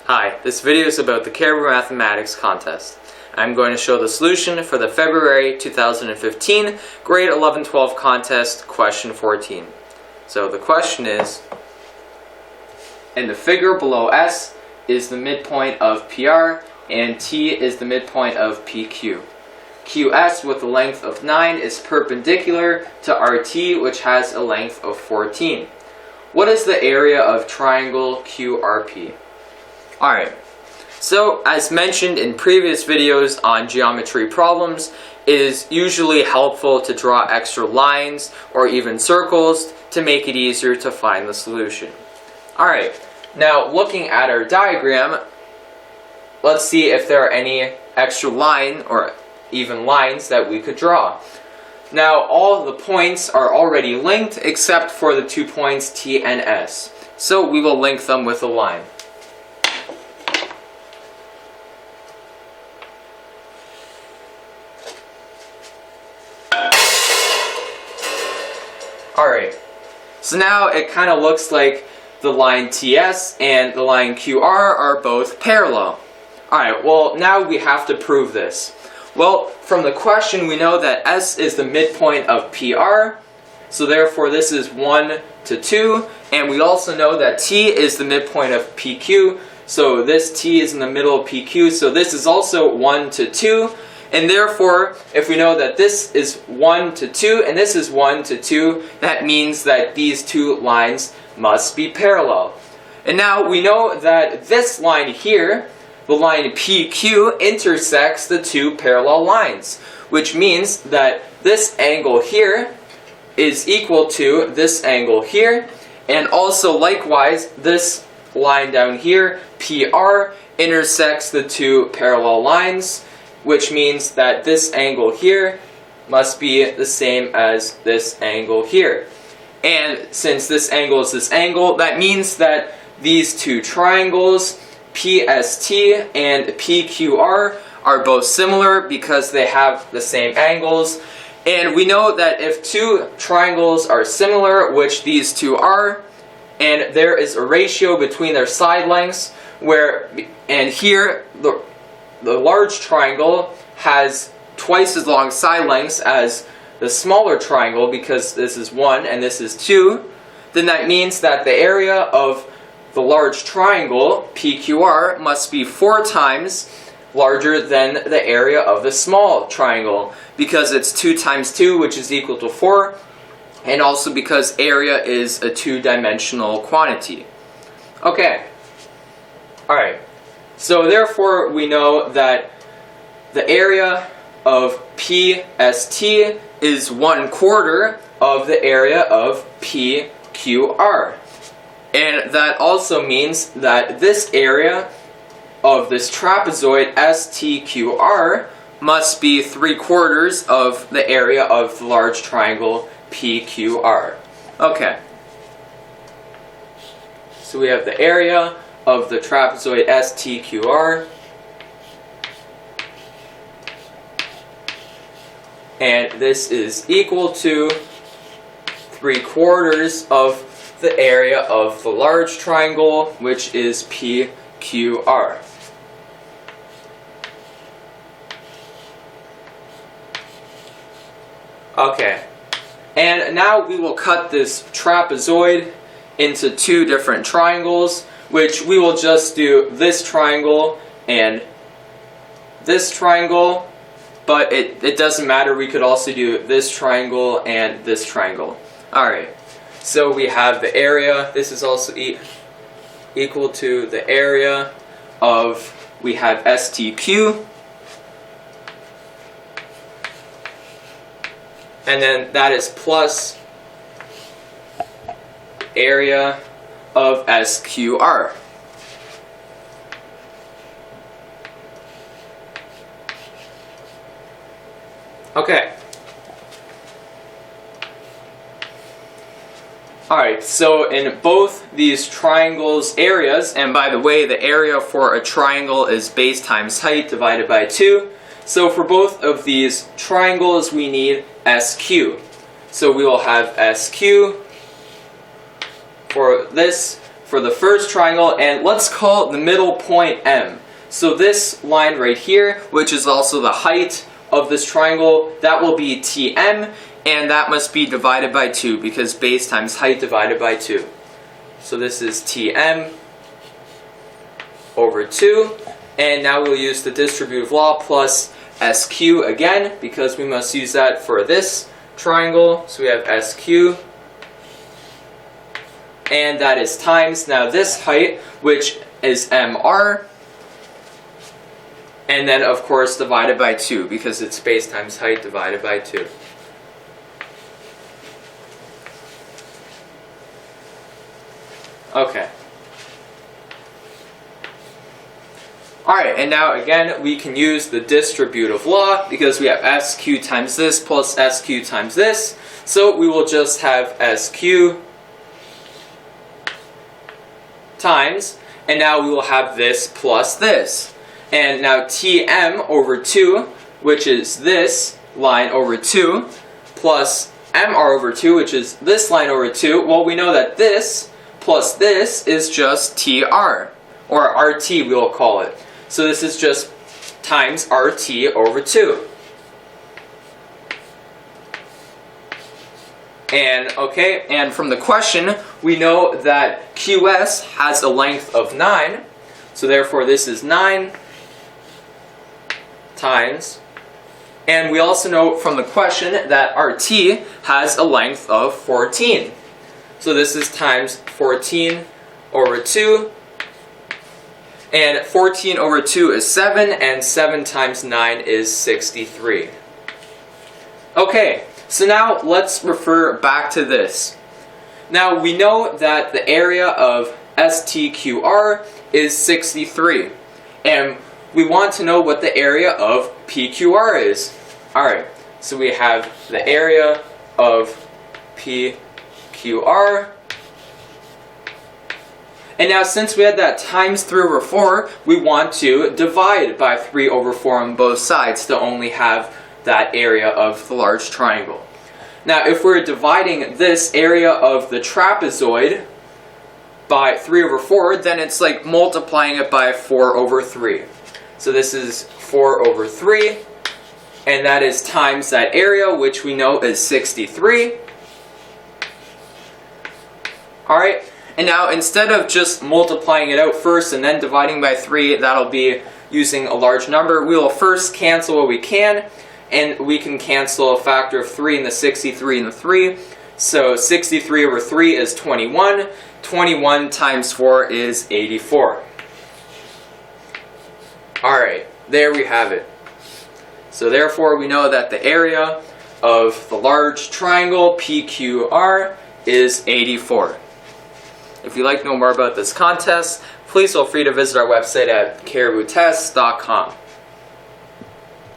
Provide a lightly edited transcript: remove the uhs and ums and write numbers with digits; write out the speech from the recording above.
Hi, this video is about the Caribou Mathematics Contest. I'm going to show the solution for the February 2015 Grade 11-12 Contest, question 14. So the question is, in the figure below S is the midpoint of PR and T is the midpoint of PQ. QS with a length of 9 is perpendicular to RT, which has a length of 14. What is the area of triangle QRP? Alright, so as mentioned in previous videos on geometry problems, it is usually helpful to draw extra lines or even circles to make it easier to find the solution. Alright, now looking at our diagram, let's see if there are any extra line or even lines that we could draw. Now all the points are already linked except for the 2 points T and S. So we will link them with a line. Alright, so now it kind of looks like the line TS and the line QR are both parallel. Alright, well now we have to prove this. Well, from the question we know that S is the midpoint of PR, so therefore this is 1 to 2, and we also know that T is the midpoint of PQ, so this T is in the middle of PQ, so this is also 1 to 2, and therefore if we know that this is 1 to 2 and this is 1 to 2, that means that these two lines must be parallel. And now we know that this line here, the line PQ, intersects the two parallel lines, which means that this angle here is equal to this angle here, and also likewise this line down here, PR, intersects the two parallel lines, which means that this angle here must be the same as this angle here. And since this angle is this angle, that means that these two triangles, PST and PQR, are both similar because they have the same angles. And we know that if two triangles are similar, which these two are, and there is a ratio between their side lengths, and here the large triangle has twice as long side lengths as the smaller triangle because this is 1 and this is 2, then that means that the area of the large triangle, PQR, must be 4 times larger than the area of the small triangle because it's 2 times 2, which is equal to 4, and also because area is a 2-dimensional quantity. Okay, alright, so therefore we know that the area of PST is 1/4 of the area of PQR. And that also means that this area of this trapezoid STQR must be 3/4 of the area of the large triangle PQR. Okay. So we have the area of the trapezoid STQR. And this is equal to 3/4 of the area of the large triangle, which is PQR. Okay, and now we will cut this trapezoid into 2 different triangles, which we will just do this triangle and this triangle, but it doesn't matter, we could also do this triangle and this triangle. Alright. So we have the area, this is also equal to the area of, we have STQ, and then that is plus area of SQR. Okay. Alright, so in both these triangles' areas, and by the way, the area for a triangle is base times height divided by 2. So for both of these triangles, we need SQ. So we will have SQ for this for the first triangle, and let's call the middle point M. So this line right here, which is also the height of this triangle, that will be TM, and that must be divided by 2 because base times height divided by 2. So this is TM over 2, and now we'll use the distributive law plus SQ again because we must use that for this triangle. So we have SQ, and that is times now this height, which is MR, and then of course divided by 2 because it's base times height divided by 2. Okay. Alright, and now again we can use the distributive law because we have SQ times this plus SQ times this. So we will just have SQ times, and now we will have this plus this. And now TM over 2, which is this line over 2, plus MR over 2, which is this line over 2. Well, we know that this plus this is just TR, or RT we will call it. So this is just times RT over 2. And from the question, we know that QS has a length of 9, so therefore this is 9 times, and we also know from the question that RT has a length of 14. So this is times 14 over 2, and 14 over 2 is 7, and 7 times 9 is 63. Okay, so now let's refer back to this. Now we know that the area of STQR is 63, and we want to know what the area of PQR is. Alright, so we have the area of PQR. And now since we had that times 3 over 4, we want to divide by 3 over 4 on both sides to only have that area of the large triangle. Now if we're dividing this area of the trapezoid by 3 over 4, then it's like multiplying it by 4 over 3. So this is 4 over 3, and that is times that area, which we know is 63. Alright, and now instead of just multiplying it out first and then dividing by 3, that'll be using a large number. We will first cancel what we can, and we can cancel a factor of 3 in the 63 and the 3. So 63 over 3 is 21. 21 times 4 is 84. Alright, there we have it. So therefore we know that the area of the large triangle PQR is 84. If you'd like to know more about this contest, please feel free to visit our website at cariboutest.com.